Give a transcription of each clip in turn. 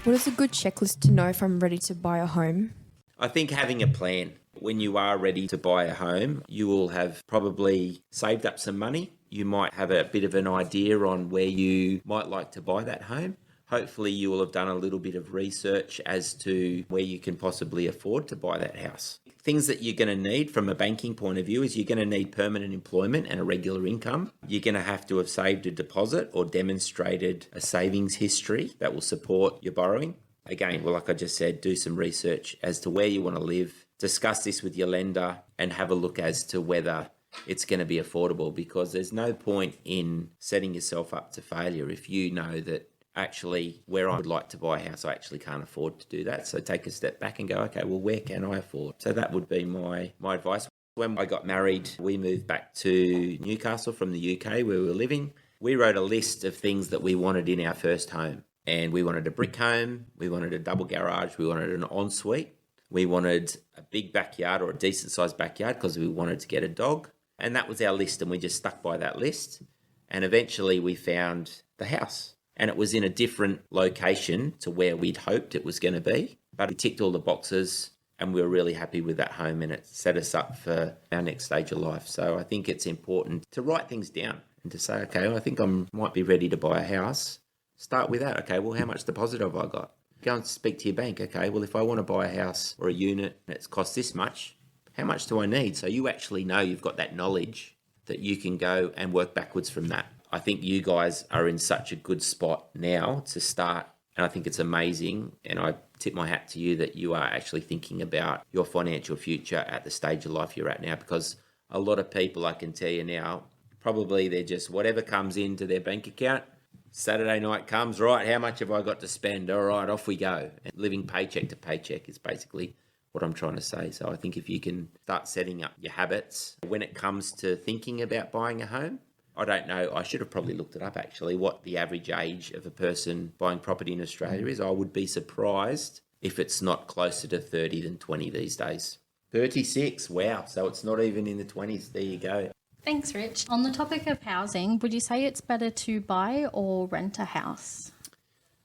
What is a good checklist to know if I'm ready to buy a home? I think having a plan. When you are ready to buy a home, you will have probably saved up some money. You might have a bit of an idea on where you might like to buy that home. Hopefully you will have done a little bit of research as to where you can possibly afford to buy that house. Things that you're going to need from a banking point of view is you're going to need permanent employment and a regular income. You're going to have saved a deposit or demonstrated a savings history that will support your borrowing. Again, well, like I just said, do some research as to where you want to live. Discuss this with your lender and have a look as to whether it's going to be affordable, because there's no point in setting yourself up to failure if you know that actually where I would like to buy a house, I actually can't afford to do that. So take a step back and go, okay, well, where can I afford? So that would be my advice. When I got married, we moved back to Newcastle from the UK where we were living. We wrote a list of things that we wanted in our first home. And we wanted a brick home, we wanted a double garage, we wanted an ensuite, we wanted a big backyard or a decent sized backyard because we wanted to get a dog. And that was our list, and we just stuck by that list. And eventually we found the house, and it was in a different location to where we'd hoped it was going to be. But it ticked all the boxes and we were really happy with that home, and it set us up for our next stage of life. So I think it's important to write things down and to say, okay, well, I think I might be ready to buy a house. Start with that. Okay, well, how much deposit have I got? Go and speak to your bank. Okay, well, if I want to buy a house or a unit and it's cost this much, how much do I need? So you actually know, you've got that knowledge that you can go and work backwards from that. I think you guys are in such a good spot now to start, and I think it's amazing. And I tip my hat to you that you are actually thinking about your financial future at the stage of life you're at now, because a lot of people, I can tell you now, probably they're just whatever comes into their bank account. Saturday night comes, right, how much have I got to spend? All right, off we go. And living paycheck to paycheck is basically what I'm trying to say. So I think if you can start setting up your habits when it comes to thinking about buying a home, I don't know, I should have probably looked it up actually, what the average age of a person buying property in Australia is. I would be surprised if it's not closer to 30 than 20 these days. 36, wow, so it's not even in the 20s. There you go. Thanks, Rich. On the topic of housing, would you say it's better to buy or rent a house?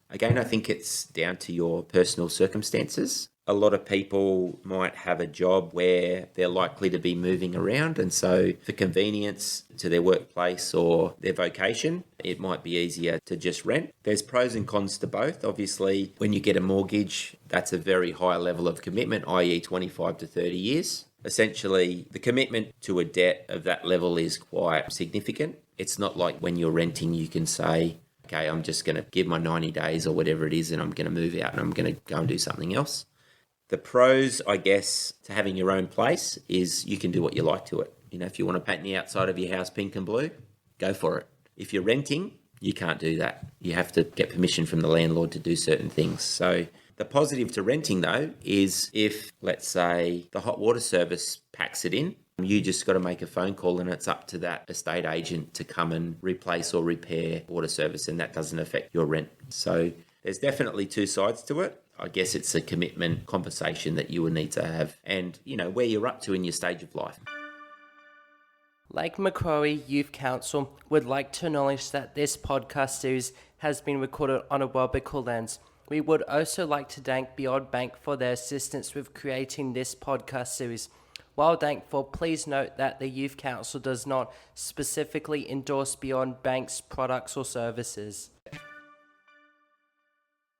Again, I think it's down to your personal circumstances. A lot of people might have a job where they're likely to be moving around, and so for convenience to their workplace or their vocation, it might be easier to just rent. There's pros and cons to both. Obviously, when you get a mortgage, that's a very high level of commitment, i.e. 25 to 30 years. Essentially, the commitment to a debt of that level is quite significant. It's not like when you're renting, you can say, okay, I'm just going to give my 90 days or whatever it is, and I'm going to move out and I'm going to go and do something else. The pros, I guess, to having your own place is you can do what you like to it. You know, if you want to paint the outside of your house pink and blue, go for it. If you're renting, you can't do that. You have to get permission from the landlord to do certain things. So the positive to renting, though, is if, let's say, the hot water service packs it in, you just got to make a phone call and it's up to that estate agent to come and replace or repair water service, and that doesn't affect your rent. So there's definitely two sides to it. I guess it's a commitment conversation that you will need to have, and, you know, where you're up to in your stage of life. Like Macquarie Youth Council would like to acknowledge that this podcast series has been recorded on Awabakal lands. We would also like to thank Beyond Bank for their assistance with creating this podcast series. While thankful, please note that the Youth Council does not specifically endorse Beyond Bank's products or services.